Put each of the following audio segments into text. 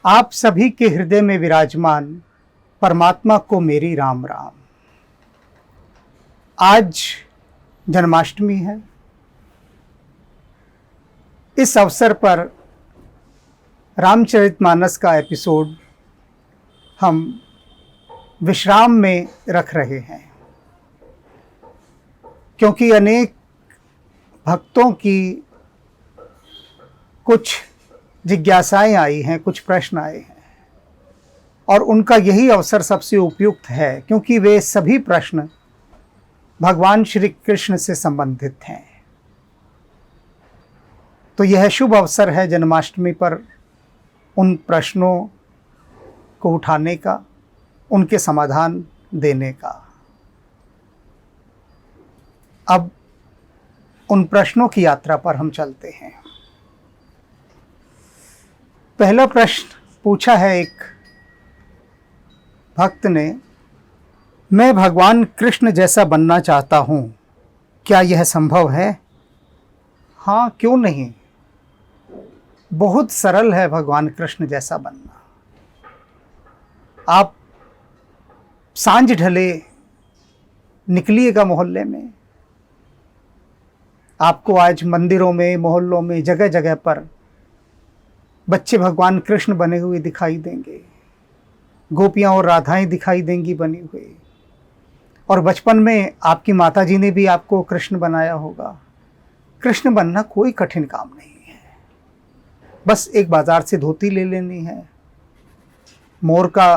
आप सभी के हृदय में विराजमान परमात्मा को मेरी राम राम। आज जन्माष्टमी है। इस अवसर पर रामचरितमानस का एपिसोड हम विश्राम में रख रहे हैं, क्योंकि अनेक भक्तों की कुछ जिज्ञासाएं आई हैं, कुछ प्रश्न आए हैं, और उनका यही अवसर सबसे उपयुक्त है, क्योंकि वे सभी प्रश्न भगवान श्री कृष्ण से संबंधित हैं। तो यह शुभ अवसर है जन्माष्टमी पर उन प्रश्नों को उठाने का, उनके समाधान देने का। अब उन प्रश्नों की यात्रा पर हम चलते हैं। पहला प्रश्न पूछा है एक भक्त ने, मैं भगवान कृष्ण जैसा बनना चाहता हूँ, क्या यह संभव है? हाँ, क्यों नहीं। बहुत सरल है भगवान कृष्ण जैसा बनना। आप सांझ ढले निकलिएगा मोहल्ले में, आपको आज मंदिरों में, मोहल्लों में, जगह जगह पर बच्चे भगवान कृष्ण बने हुए दिखाई देंगे, गोपियाँ और राधाएं दिखाई देंगी बनी हुई। और बचपन में आपकी माताजी ने भी आपको कृष्ण बनाया होगा। कृष्ण बनना कोई कठिन काम नहीं है। बस एक बाजार से धोती ले लेनी है, मोर का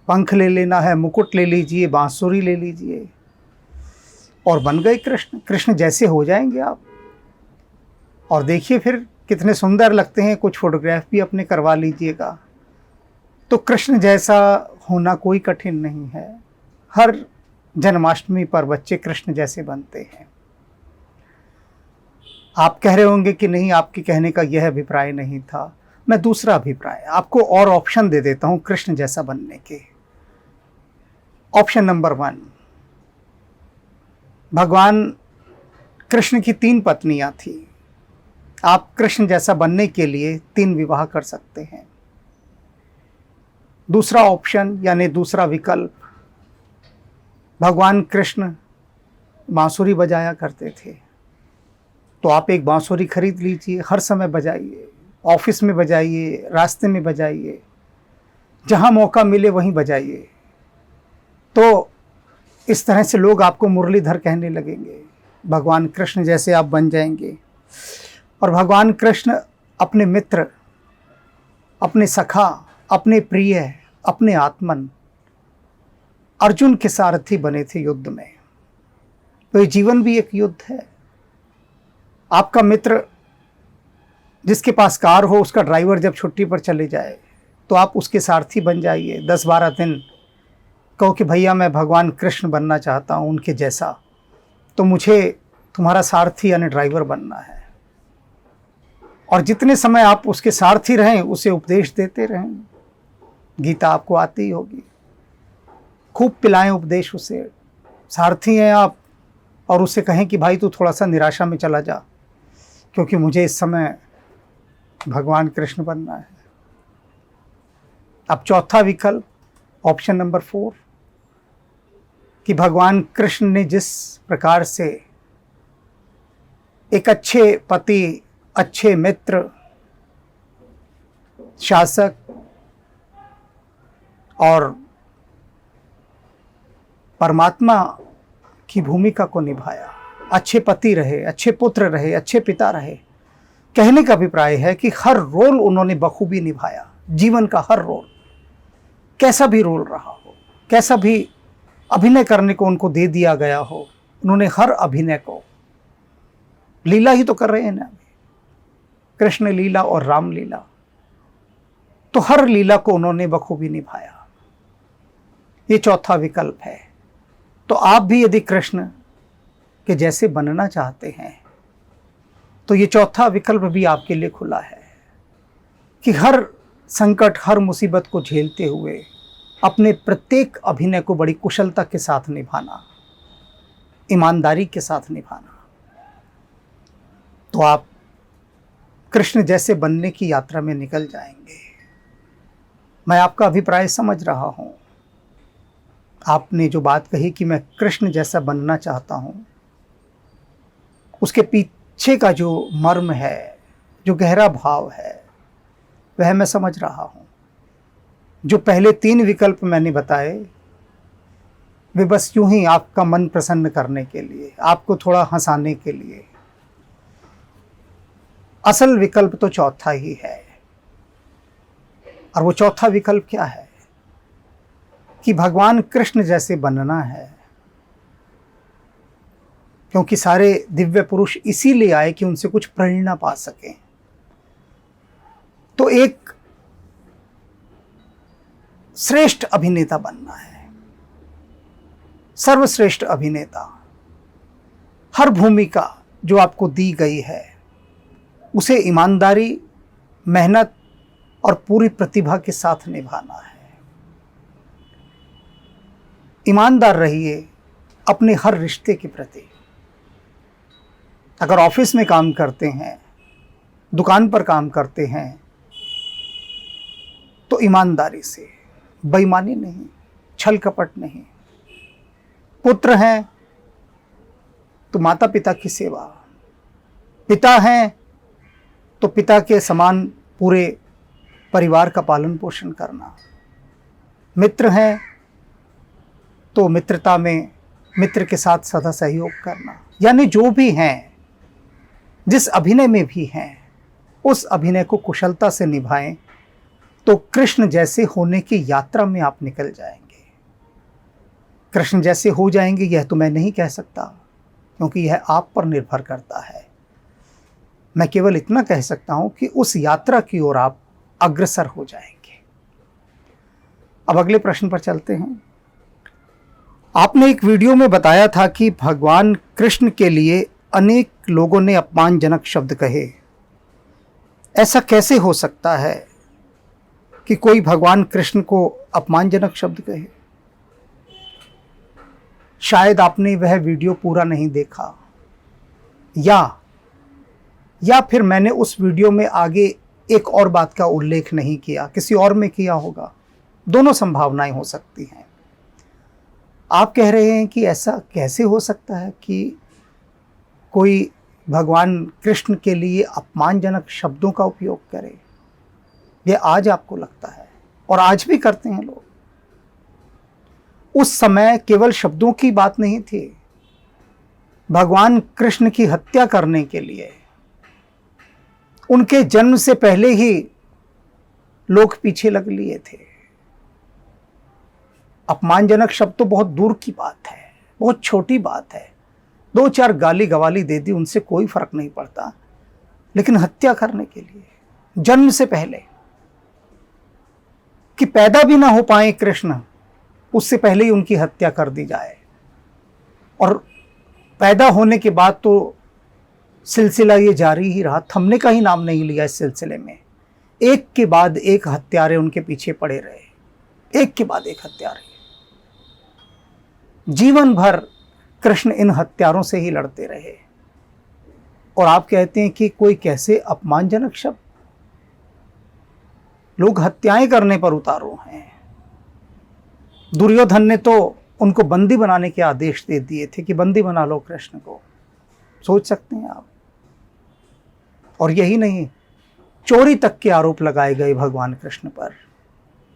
पंख ले लेना है, मुकुट ले लीजिए, बांसुरी ले लीजिए, और बन गए कृष्ण। कृष्ण जैसे हो जाएंगे आप। और देखिए फिर कितने सुंदर लगते हैं। कुछ फोटोग्राफ भी अपने करवा लीजिएगा। तो कृष्ण जैसा होना कोई कठिन नहीं है। हर जन्माष्टमी पर बच्चे कृष्ण जैसे बनते हैं। आप कह रहे होंगे कि नहीं, आपके कहने का यह अभिप्राय नहीं था। मैं दूसरा अभिप्राय आपको और ऑप्शन दे देता हूं कृष्ण जैसा बनने के। ऑप्शन नंबर 1, भगवान कृष्ण की 3 पत्नियां थी। आप कृष्ण जैसा बनने के लिए 3 विवाह कर सकते हैं। दूसरा ऑप्शन यानी दूसरा विकल्प, भगवान कृष्ण बांसुरी बजाया करते थे, तो आप एक बांसुरी खरीद लीजिए, हर समय बजाइए, ऑफिस में बजाइए, रास्ते में बजाइए, जहां मौका मिले वहीं बजाइए। तो इस तरह से लोग आपको मुरलीधर कहने लगेंगे, भगवान कृष्ण जैसे आप बन जाएंगे। और भगवान कृष्ण अपने मित्र, अपने सखा, अपने प्रिय, अपने आत्मन अर्जुन के सारथी बने थे युद्ध में। तो ये जीवन भी एक युद्ध है। आपका मित्र जिसके पास कार हो, उसका ड्राइवर जब छुट्टी पर चले जाए तो आप उसके सारथी बन जाइए। 10-12 दिन कहो कि भैया मैं भगवान कृष्ण बनना चाहता हूँ उनके जैसा, तो मुझे तुम्हारा सारथी यानी ड्राइवर बनना है। और जितने समय आप उसके सारथी रहें, उसे उपदेश देते रहें। गीता आपको आती ही होगी, खूब पिलाएं उपदेश उसे। सारथी हैं आप, और उसे कहें कि भाई तू थोड़ा सा निराशा में चला जा, क्योंकि मुझे इस समय भगवान कृष्ण बनना है। अब चौथा विकल्प, ऑप्शन नंबर 4, कि भगवान कृष्ण ने जिस प्रकार से एक अच्छे पति, अच्छे मित्र, शासक और परमात्मा की भूमिका को निभाया, अच्छे पति रहे, अच्छे पुत्र रहे, अच्छे पिता रहे। कहने का अभिप्राय है कि हर रोल उन्होंने बखूबी निभाया। जीवन का हर रोल, कैसा भी रोल रहा हो, कैसा भी अभिनय करने को उनको दे दिया गया हो, उन्होंने हर अभिनय को, लीला ही तो कर रहे हैं ना, कृष्ण लीला और राम लीला, तो हर लीला को उन्होंने बखूबी निभाया। ये चौथा विकल्प है। तो आप भी यदि कृष्ण के जैसे बनना चाहते हैं, तो ये चौथा विकल्प भी आपके लिए खुला है कि हर संकट, हर मुसीबत को झेलते हुए अपने प्रत्येक अभिनय को बड़ी कुशलता के साथ निभाना, ईमानदारी के साथ निभाना। तो आप कृष्ण जैसे बनने की यात्रा में निकल जाएंगे। मैं आपका अभिप्राय समझ रहा हूँ। आपने जो बात कही कि मैं कृष्ण जैसा बनना चाहता हूँ, उसके पीछे का जो मर्म है, जो गहरा भाव है, वह मैं समझ रहा हूँ। जो पहले 3 विकल्प मैंने बताए, वे बस यूं ही आपका मन प्रसन्न करने के लिए, आपको थोड़ा हंसाने के लिए। असल विकल्प तो चौथा ही है। और वो चौथा विकल्प क्या है? कि भगवान कृष्ण जैसे बनना है। क्योंकि सारे दिव्य पुरुष इसीलिए आए कि उनसे कुछ प्रेरणा पा सकें। तो एक श्रेष्ठ अभिनेता बनना है, सर्वश्रेष्ठ अभिनेता। हर भूमिका जो आपको दी गई है, उसे ईमानदारी, मेहनत और पूरी प्रतिभा के साथ निभाना है। ईमानदार रहिए अपने हर रिश्ते के प्रति। अगर ऑफिस में काम करते हैं, दुकान पर काम करते हैं, तो ईमानदारी से, बेईमानी नहीं, छल कपट नहीं। पुत्र हैं तो माता पिता की सेवा, पिता हैं तो पिता के समान पूरे परिवार का पालन पोषण करना, मित्र हैं तो मित्रता में मित्र के साथ सदा सहयोग करना। यानी जो भी हैं, जिस अभिनय में भी हैं, उस अभिनय को कुशलता से निभाएं, तो कृष्ण जैसे होने की यात्रा में आप निकल जाएंगे। कृष्ण जैसे हो जाएंगे यह तो मैं नहीं कह सकता, क्योंकि यह आप पर निर्भर करता है। मैं केवल इतना कह सकता हूं कि उस यात्रा की ओर आप अग्रसर हो जाएंगे। अब अगले प्रश्न पर चलते हैं। आपने एक वीडियो में बताया था कि भगवान कृष्ण के लिए अनेक लोगों ने अपमानजनक शब्द कहे। ऐसा कैसे हो सकता है कि कोई भगवान कृष्ण को अपमानजनक शब्द कहे? शायद आपने वह वीडियो पूरा नहीं देखा, या फिर मैंने उस वीडियो में आगे एक और बात का उल्लेख नहीं किया, किसी और में किया होगा। दोनों संभावनाएं हो सकती हैं। आप कह रहे हैं कि ऐसा कैसे हो सकता है कि कोई भगवान कृष्ण के लिए अपमानजनक शब्दों का उपयोग करे। यह आज आपको लगता है, और आज भी करते हैं लोग। उस समय केवल शब्दों की बात नहीं थी। भगवान कृष्ण की हत्या करने के लिए उनके जन्म से पहले ही लोग पीछे लग लिए थे। अपमानजनक शब्द तो बहुत दूर की बात है, बहुत छोटी बात है। 2-4 गाली गवाली दे दी, उनसे कोई फर्क नहीं पड़ता। लेकिन हत्या करने के लिए, जन्म से पहले, कि पैदा भी ना हो पाए कृष्ण, उससे पहले ही उनकी हत्या कर दी जाए। और पैदा होने के बाद तो सिलसिला ये जारी ही रहा, थमने का ही नाम नहीं लिया। इस सिलसिले में एक के बाद एक हत्यारे उनके पीछे पड़े रहे, एक के बाद एक हत्यारे। जीवन भर कृष्ण इन हत्यारों से ही लड़ते रहे। और आप कहते हैं कि कोई कैसे अपमानजनक शब्द? लोग हत्याएं करने पर उतारू हैं। दुर्योधन ने तो उनको बंदी बनाने के आदेश दे दिए थे कि बंदी बना लो कृष्ण को। सोच सकते हैं आप। और यही नहीं, चोरी तक के आरोप लगाए गए भगवान कृष्ण पर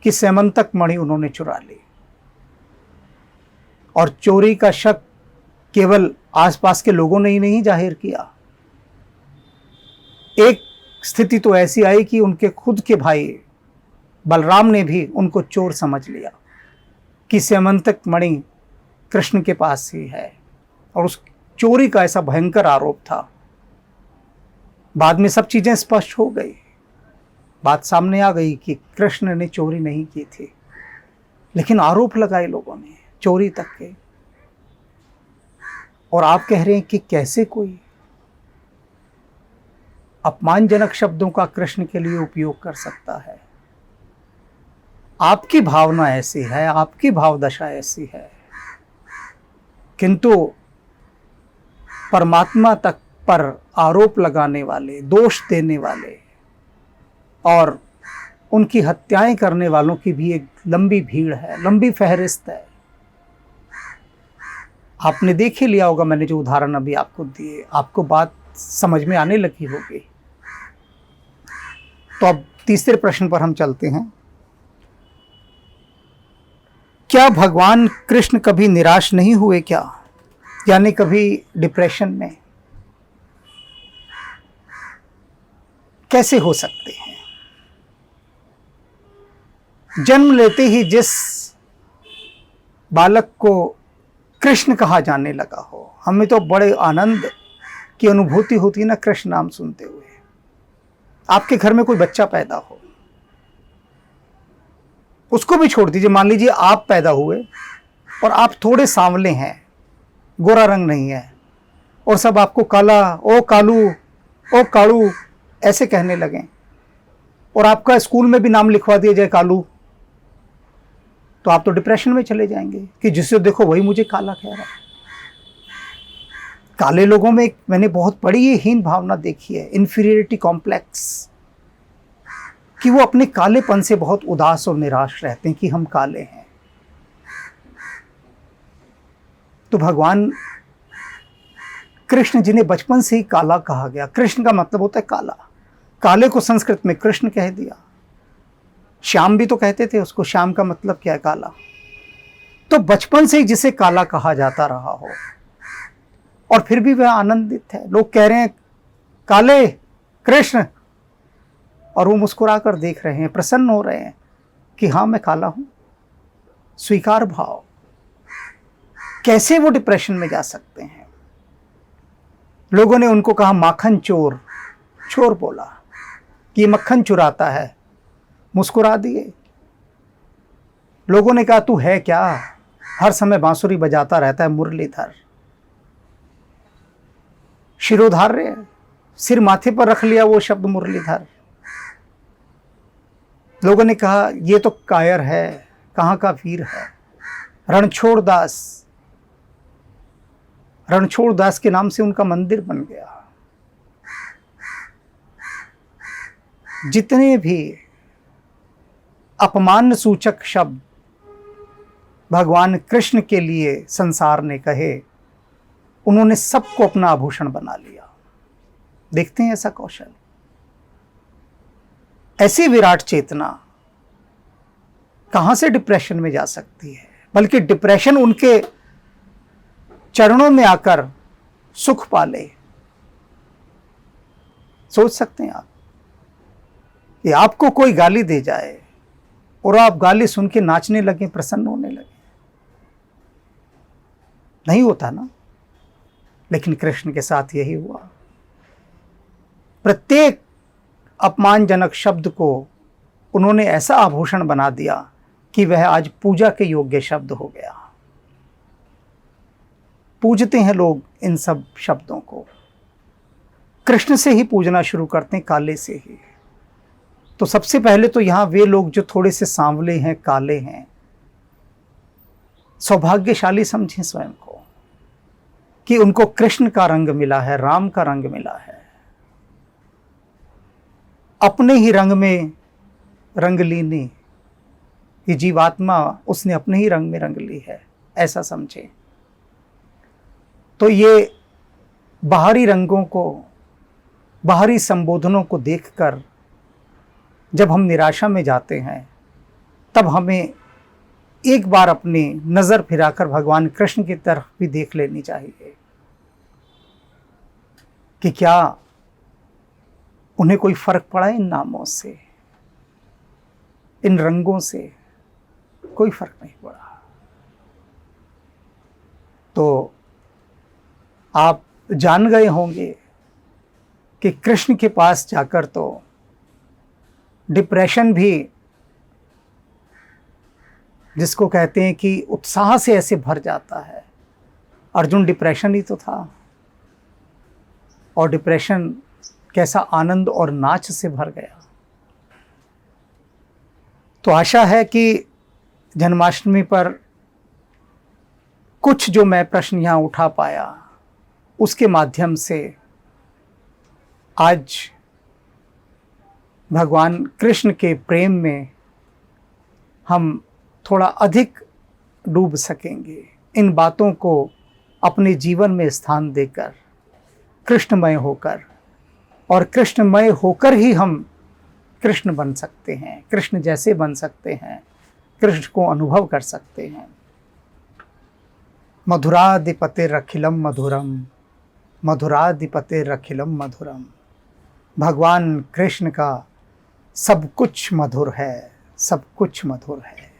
कि सैमंतक मणि उन्होंने चुरा ली। और चोरी का शक केवल आसपास के लोगों ने ही नहीं जाहिर किया। एक स्थिति तो ऐसी आई कि उनके खुद के भाई बलराम ने भी उनको चोर समझ लिया कि सैमंतक मणि कृष्ण के पास ही है। और उस चोरी का ऐसा भयंकर आरोप था। बाद में सब चीजें स्पष्ट हो गई, बात सामने आ गई कि कृष्ण ने चोरी नहीं की थी, लेकिन आरोप लगाए लोगों ने चोरी तक के। और आप कह रहे हैं कि कैसे कोई अपमानजनक शब्दों का कृष्ण के लिए उपयोग कर सकता है। आपकी भावना ऐसी है, आपकी भावदशा ऐसी है, किंतु परमात्मा तक पर आरोप लगाने वाले, दोष देने वाले और उनकी हत्याएं करने वालों की भी एक लंबी भीड़ है, लंबी फहरिस्त है। आपने देख ही लिया होगा, मैंने जो उदाहरण अभी आपको दिए, आपको बात समझ में आने लगी होगी। तो अब तीसरे प्रश्न पर हम चलते हैं। क्या भगवान कृष्ण कभी निराश नहीं हुए क्या, यानी कभी डिप्रेशन में? कैसे हो सकते हैं? जन्म लेते ही जिस बालक को कृष्ण कहा जाने लगा हो, हमें तो बड़े आनंद की अनुभूति होती है ना कृष्ण नाम सुनते हुए। आपके घर में कोई बच्चा पैदा हो, उसको भी छोड़ दीजिए, मान लीजिए आप पैदा हुए और आप थोड़े सांवले हैं, गोरा रंग नहीं है, और सब आपको काला, ओ कालू, ओ कालू ऐसे कहने लगे, और आपका स्कूल में भी नाम लिखवा दिया जाए कालू, तो आप तो डिप्रेशन में चले जाएंगे कि जिससे देखो वही मुझे काला कह रहा है। काले लोगों में मैंने बहुत बड़ी ये हीन भावना देखी है, इन्फीरियरिटी कॉम्प्लेक्स, कि वो अपने कालेपन से बहुत उदास और निराश रहते हैं कि हम काले हैं। तो भगवान कृष्ण, जिन्हें बचपन से ही काला कहा गया, कृष्ण का मतलब होता है काला, काले को संस्कृत में कृष्ण कह दिया। श्याम भी तो कहते थे उसको, श्याम का मतलब क्या है? काला। तो बचपन से ही जिसे काला कहा जाता रहा हो और फिर भी वह आनंदित है, लोग कह रहे हैं काले कृष्ण, और वो मुस्कुरा कर देख रहे हैं, प्रसन्न हो रहे हैं कि हाँ मैं काला हूं। स्वीकार भाव। कैसे वो डिप्रेशन में जा सकते हैं? लोगों ने उनको कहा माखन चोर, चोर बोला कि ये मक्खन चुराता है, मुस्कुरा दिए। लोगों ने कहा तू है क्या, हर समय बांसुरी बजाता रहता है, मुरलीधर। शिरोधार्य, सिर माथे पर रख लिया वो शब्द मुरलीधर। लोगों ने कहा ये तो कायर है, कहाँ का वीर है। रणछोड़ दास, रणछोड़ दास के नाम से उनका मंदिर बन गया। जितने भी अपमान सूचक शब्द भगवान कृष्ण के लिए संसार ने कहे, उन्होंने सबको अपना आभूषण बना लिया। देखते हैं ऐसा कौशल। ऐसी विराट चेतना कहां से डिप्रेशन में जा सकती है? बल्कि डिप्रेशन उनके चरणों में आकर सुख पाले। सोच सकते हैं आप कि आपको कोई गाली दे जाए और आप गाली सुन के नाचने लगे, प्रसन्न होने लगे? नहीं होता ना। लेकिन कृष्ण के साथ यही हुआ। प्रत्येक अपमानजनक शब्द को उन्होंने ऐसा आभूषण बना दिया कि वह आज पूजा के योग्य शब्द हो गया। पूजते हैं लोग इन सब शब्दों को, कृष्ण से ही पूजना शुरू करते हैं, काले से ही। तो सबसे पहले तो यहां वे लोग जो थोड़े से सांवले हैं, काले हैं, सौभाग्यशाली समझें स्वयं को कि उनको कृष्ण का रंग मिला है, राम का रंग मिला है। अपने ही रंग में रंग लीनी, ये जीवात्मा उसने अपने ही रंग में रंग ली है, ऐसा समझे। तो ये बाहरी रंगों को, बाहरी संबोधनों को देखकर जब हम निराशा में जाते हैं, तब हमें एक बार अपनी नजर फिराकर भगवान कृष्ण की तरफ भी देख लेनी चाहिए कि क्या उन्हें कोई फर्क पड़ा इन नामों से, इन रंगों से? कोई फर्क नहीं पड़ा। तो आप जान गए होंगे कि कृष्ण के पास जाकर तो डिप्रेशन भी, जिसको कहते हैं कि उत्साह से ऐसे भर जाता है। अर्जुन डिप्रेशन ही तो था, और डिप्रेशन कैसा आनंद और नाच से भर गया। तो आशा है कि जन्माष्टमी पर कुछ जो मैं प्रश्न यहाँ उठा पाया, उसके माध्यम से आज भगवान कृष्ण के प्रेम में हम थोड़ा अधिक डूब सकेंगे। इन बातों को अपने जीवन में स्थान देकर, कृष्णमय होकर, और कृष्णमय होकर ही हम कृष्ण बन सकते हैं, कृष्ण जैसे बन सकते हैं, कृष्ण को अनुभव कर सकते हैं। मधुराधिपतिरखिलम मधुरम, मधुराधिपतिरखिलम मधुरम। भगवान कृष्ण का सब कुछ मधुर है, सब कुछ मधुर है।